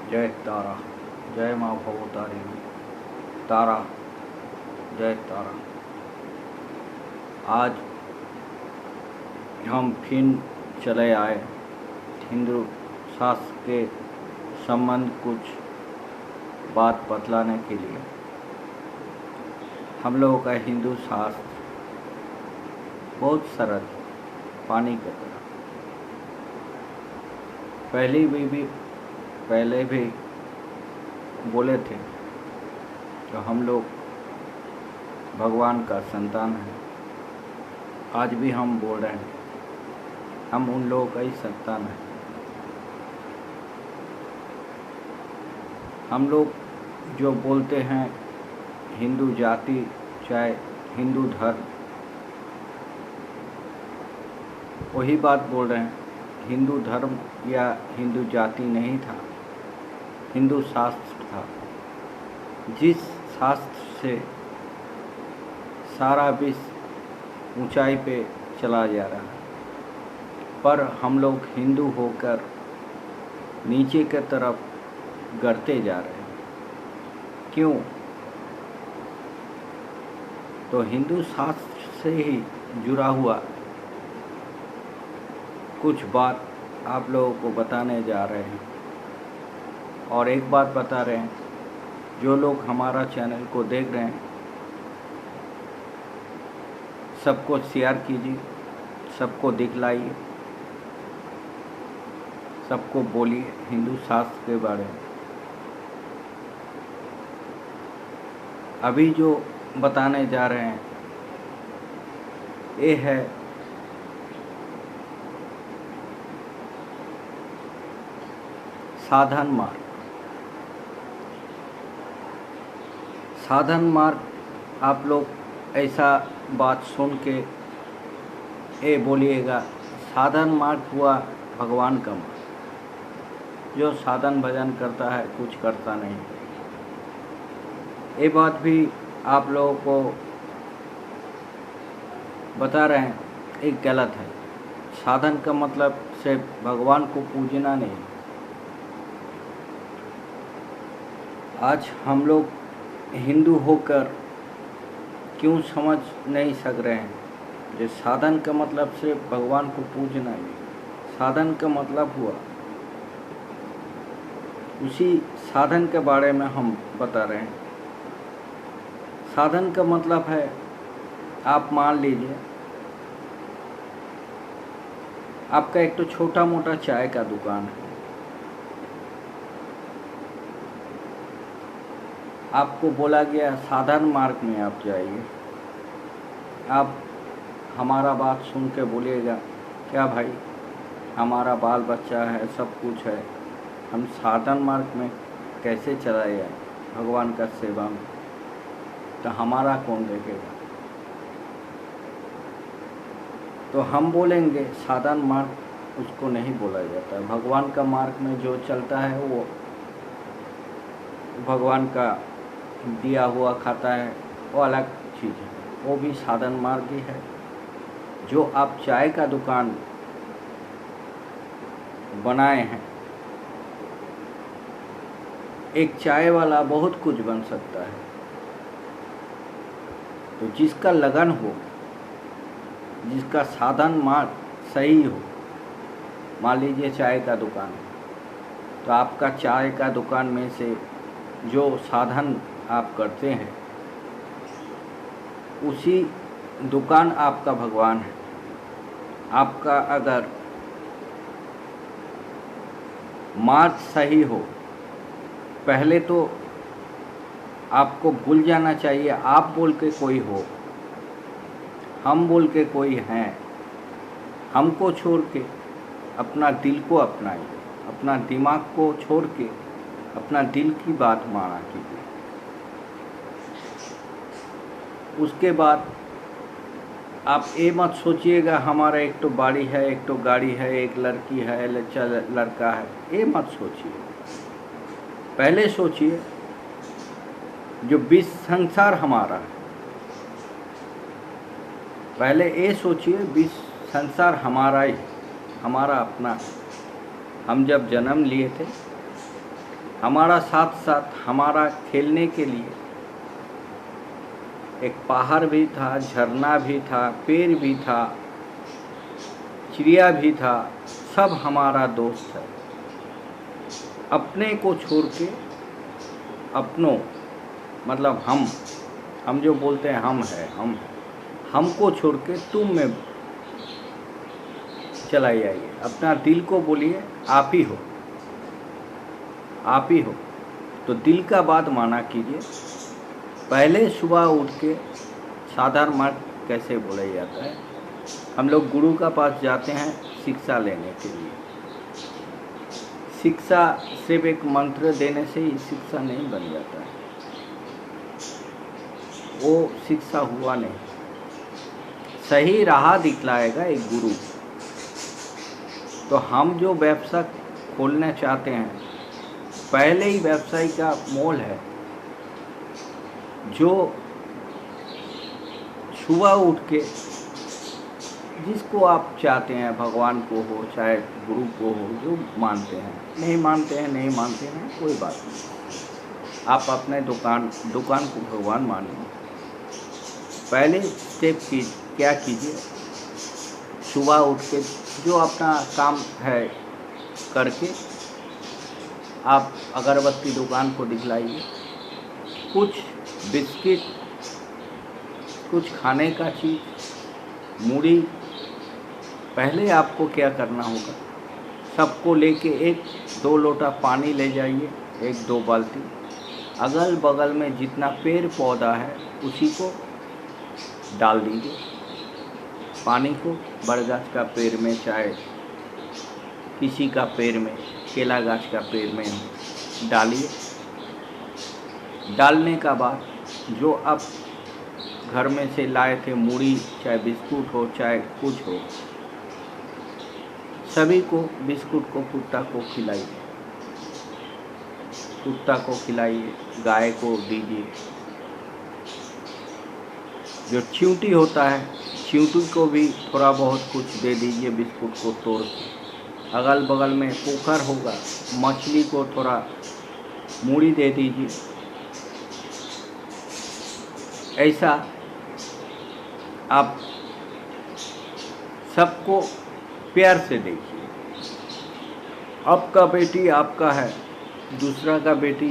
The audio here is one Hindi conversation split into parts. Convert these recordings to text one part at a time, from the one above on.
जय तारा, जय माँ भवतारिणी। तारा, जय तारा। आज हम फिर चले आए हिंदू शास्त्र के संबंध कुछ बात बतलाने के लिए। हम लोगों का हिंदू शास्त्र बहुत सरल, पानी की तरह। पहले भी बोले थे तो हम लोग भगवान का संतान हैं। आज भी हम बोल रहे हैं, हम उन लोगों का ही संतान हैं। हम लोग जो बोलते हैं हिंदू जाति, चाहे हिंदू धर्म, वही बात बोल रहे हैं। हिंदू धर्म या हिंदू जाति नहीं था, हिंदू शास्त्र था। जिस शास्त्र से सारा विश्व ऊंचाई पे चला जा रहा है, पर हम लोग हिंदू होकर नीचे की तरफ गिरते जा रहे हैं। क्यों? तो हिंदू शास्त्र से ही जुड़ा हुआ कुछ बात आप लोगों को बताने जा रहे हैं। और एक बात बता रहे हैं, जो लोग हमारा चैनल को देख रहे हैं सबको शेयर कीजिए, सबको दिखलाइए, सबको बोलिए हिंदू शास्त्र के बारे में। अभी जो बताने जा रहे हैं ये है साधन मार्ग। साधन मार्ग आप लोग ऐसा बात सुन के ये बोलिएगा, साधन मार्ग हुआ भगवान का मार्ग। जो साधन भजन करता है कुछ करता नहीं। ये बात भी आप लोगों को बता रहे हैं, एक गलत है। साधन का मतलब सिर्फ भगवान को पूजना नहीं। आज हम लोग हिंदू होकर क्यों समझ नहीं सक रहे हैं कि साधन का मतलब सिर्फ भगवान को पूजना नहीं। साधन का मतलब हुआ, उसी साधन के बारे में हम बता रहे हैं। साधन का मतलब है, आप मान लीजिए आपका एक तो छोटा मोटा चाय का दुकान है। आपको बोला गया साधन मार्ग में आप जाइए। आप हमारा बात सुन के बोलिएगा, क्या भाई हमारा बाल बच्चा है, सब कुछ है, हम साधन मार्ग में कैसे चला जाए भगवान का सेवा में? तो हमारा कौन देखेगा? तो हम बोलेंगे साधन मार्ग उसको नहीं बोला जाता है। भगवान का मार्ग में जो चलता है वो भगवान का दिया हुआ खाता है, वो अलग चीज़ है, वो भी साधन मार्ग ही है। जो आप चाय का दुकान बनाए हैं, एक चाय वाला बहुत कुछ बन सकता है। तो जिसका लगन हो, जिसका साधन मार्ग सही हो, मान लीजिए चाय का दुकान है, तो आपका चाय का दुकान में से जो साधन आप करते हैं उसी दुकान आपका भगवान है। आपका अगर मार्ग सही हो, पहले तो आपको भूल जाना चाहिए आप बोल के कोई हो, हम बोल के कोई हैं। हमको छोड़ के अपना दिल को अपनाइए, अपना दिमाग को छोड़ के अपना दिल की बात माना कीजिए। उसके बाद आप ये मत सोचिएगा हमारा एक तो बाड़ी है, एक तो गाड़ी है, एक लड़की है, लड़का है, ये मत सोचिए। पहले सोचिए जो विश्व संसार हमारा है। पहले ये सोचिए विश्व संसार हमारा ही, हमारा अपना। हम जब जन्म लिए थे हमारा साथ साथ हमारा खेलने के लिए एक पहाड़ भी था, झरना भी था, पेड़ भी था, चिड़िया भी था, सब हमारा दोस्त है। अपने को छोड़ के अपनों, मतलब हम जो बोलते हैं हम हमको छोड़ के तुम में चला जाइए। अपना दिल को बोलिए आप ही हो, आप ही हो। तो दिल का बात माना कीजिए। पहले सुबह उठ के साधारण मार्ग कैसे बोला जाता है, हम लोग गुरु का पास जाते हैं शिक्षा लेने के लिए। शिक्षा सिर्फ एक मंत्र देने से ही शिक्षा नहीं बन जाता है, वो शिक्षा हुआ नहीं। सही राह दिखलाएगा एक गुरु। तो हम जो व्यवसाय खोलना चाहते हैं, पहले ही व्यवसाय का मोल है जो सुबह उठ के जिसको आप चाहते हैं, भगवान को हो चाहे गुरु को हो, जो मानते हैं, नहीं मानते हैं कोई बात नहीं। आप अपने दुकान को भगवान मानिए। पहले स्टेप क्या कीजिए, सुबह उठ के जो अपना काम है करके आप अगरबत्ती दुकान को दिखलाइए। कुछ बिस्किट, कुछ खाने का चीज़, मूढ़ी। पहले आपको क्या करना होगा, सबको लेके 1-2 लोटा पानी ले जाइए, 1-2 बाल्टी। अगल बगल में जितना पेड़ पौधा है उसी को डाल दीजिए पानी को। बरगद का पेड़ में, चाहे किसी का पेड़ में, केला गाछ का पेड़ में डालिए। डालने का बाद जो आप घर में से लाए थे मूढ़ी, चाहे बिस्कुट हो चाहे कुछ हो, सभी को बिस्कुट को कुत्ता को खिलाइए, कुत्ता को खिलाइए, गाय को दीजिए। जो चींटी होता है, चींटी को भी थोड़ा बहुत कुछ दे दीजिए बिस्कुट को तोड़ के। अगल बगल में पोखर होगा, मछली को थोड़ा मूढ़ी दे दीजिए। ऐसा आप सबको प्यार से देखिए। आपका बेटी आपका है, दूसरा का बेटी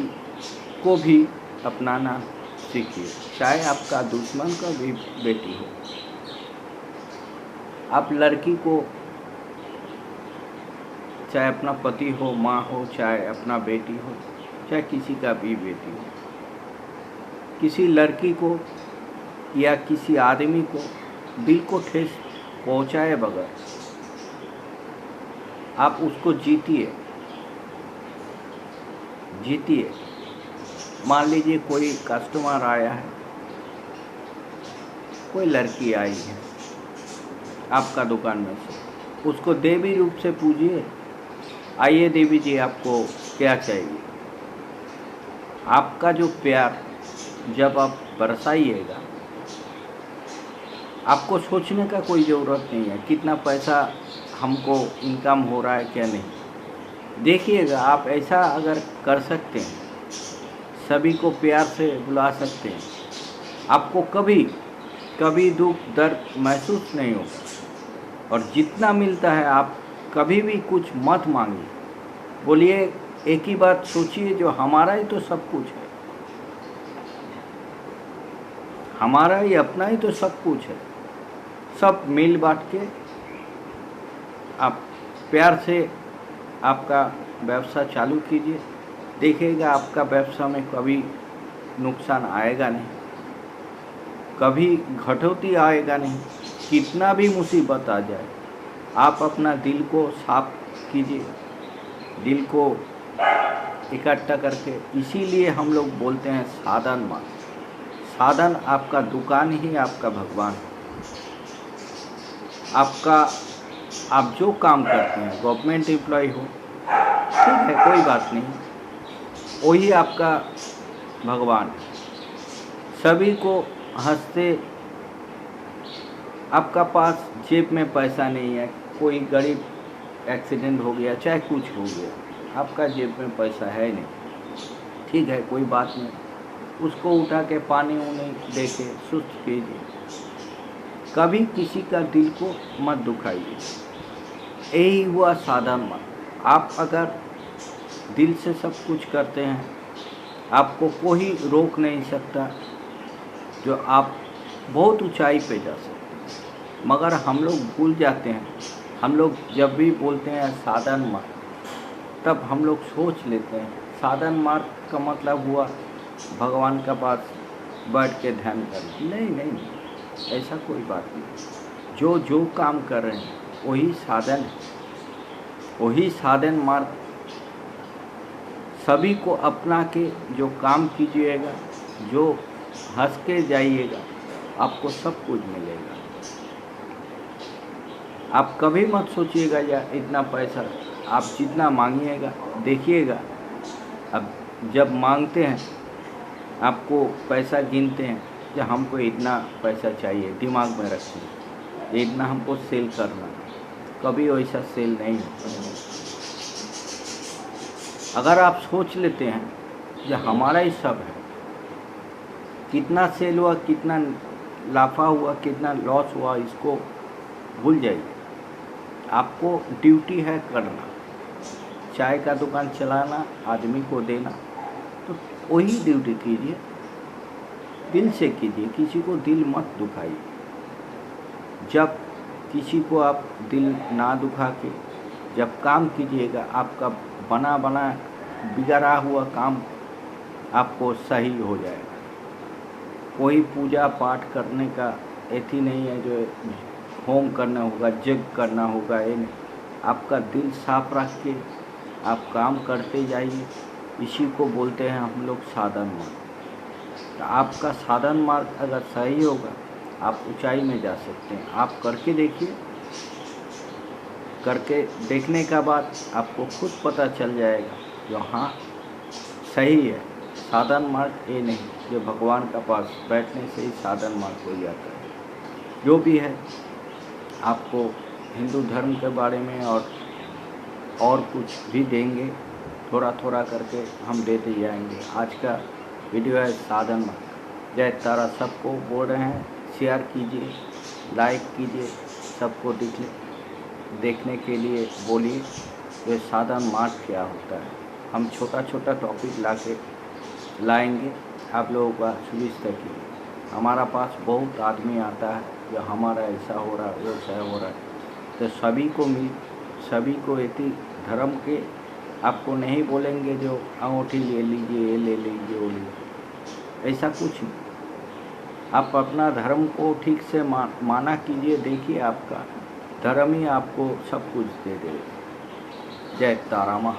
को भी अपनाना सीखिए, चाहे आपका दुश्मन का भी बेटी हो। आप लड़की को, चाहे अपना पति हो, माँ हो, चाहे अपना बेटी हो, चाहे किसी का भी बेटी हो, किसी लड़की को या किसी आदमी को दिल को ठेस पहुँचाए बगैर आप उसको जीतिए। मान लीजिए कोई कस्टमर आया है, कोई लड़की आई है आपका दुकान में से, उसको देवी रूप से पूजिए, आइए देवी जी आपको क्या चाहिए। आपका जो प्यार जब आप बरसाइएगा, आपको सोचने का कोई ज़रूरत नहीं है कितना पैसा हमको इनकम हो रहा है क्या नहीं। देखिएगा, आप ऐसा अगर कर सकते हैं, सभी को प्यार से बुला सकते हैं, आपको कभी दुख दर्द महसूस नहीं होगा। और जितना मिलता है आप कभी भी कुछ मत मांगिए, बोलिए एक ही बात सोचिए, जो हमारा ही तो सब कुछ है, हमारा ही अपना ही तो सब कुछ है। सब मिल बांट के आप प्यार से आपका व्यवसाय चालू कीजिए। देखिएगा आपका व्यवसाय में कभी नुकसान आएगा नहीं, कभी घटौती आएगा नहीं। कितना भी मुसीबत आ जाए, आप अपना दिल को साफ कीजिए, दिल को इकट्ठा करके। इसीलिए हम लोग बोलते हैं साधन मार्ग। साधन आपका दुकान ही आपका भगवान है। आप जो काम करते हैं, गवर्नमेंट एम्प्लॉय हो, ठीक है, कोई बात नहीं, वही आपका भगवान है। सभी को हंसते, आपका पास जेब में पैसा नहीं है, कोई गरीब एक्सीडेंट हो गया, चाहे कुछ हो गया, आपका जेब में पैसा है नहीं, ठीक है, कोई बात नहीं, उसको उठा के पानी उनी दे के सुस्त कीजिए। कभी किसी का दिल को मत दुखाइए। यही हुआ साधन मत। आप अगर दिल से सब कुछ करते हैं, आपको कोई रोक नहीं सकता, जो आप बहुत ऊंचाई पे जा सकते हैं। मगर हम लोग भूल जाते हैं। हम लोग जब भी बोलते हैं साधन मार्ग, तब हम लोग सोच लेते हैं साधन मार्ग का मतलब हुआ भगवान का पास बैठ के ध्यान करना। नहीं नहीं, ऐसा कोई बात नहीं। जो काम कर रहे हैं वही साधन है, वही साधन मार्ग। सभी को अपना के जो काम कीजिएगा, जो हंस के जाइएगा, आपको सब कुछ मिलेगा। आप कभी मत सोचिएगा या इतना पैसा, आप जितना मांगिएगा देखिएगा। अब जब मांगते हैं, आपको पैसा गिनते हैं कि हमको इतना पैसा चाहिए, दिमाग में रखिए इतना हमको सेल करना, कभी वैसा सेल नहीं होता। अगर आप सोच लेते हैं कि हमारा ही सब है, कितना सेल हुआ, कितना लाफा हुआ, कितना लॉस हुआ, इसको भूल जाइए। आपको ड्यूटी है करना, चाय का दुकान चलाना, आदमी को देना, तो वही ड्यूटी कीजिए, दिल से कीजिए, किसी को दिल मत दुखाइए। जब किसी को आप दिल ना दुखा के जब काम कीजिएगा, आपका बना बिगड़ा हुआ काम आपको सही हो जाएगा। कोई पूजा पाठ करने का ऐसी नहीं है जो होम करना होगा, जग करना होगा, ये नहीं। आपका दिल साफ रख के आप काम करते जाइए, इसी को बोलते हैं हम लोग साधन मार्ग। तो आपका साधन मार्ग अगर सही होगा, आप ऊंचाई में जा सकते हैं। आप करके देखिए, करके देखने का बाद आपको खुद पता चल जाएगा जो हाँ सही है। साधन मार्ग ये नहीं जो भगवान का पास बैठने से ही साधन मार्ग हो जाता है। जो भी है, आपको हिंदू धर्म के बारे में और कुछ भी देंगे, थोड़ा थोड़ा करके हम देते जाएंगे। आज का वीडियो है साधन मार्ग। जय तारा सबको बोल रहे हैं, शेयर कीजिए, लाइक कीजिए, सबको देखने के लिए बोलिए ये साधन मार्ग क्या होता है। हम छोटा छोटा टॉपिक लाएंगे आप लोगों का सुविधा के लिए। हमारा पास बहुत आदमी आता है जो हमारा ऐसा हो रहा है, वैसा हो रहा है, तो सभी को इति धर्म के आपको नहीं बोलेंगे जो अंगूठी ले लीजिए, ये ले लीजिए, वो लीजिए, ऐसा कुछ नहीं। आप अपना धर्म को ठीक से माना कीजिए, देखिए आपका धर्म ही आपको सब कुछ दे देगा। जय तारा माँ।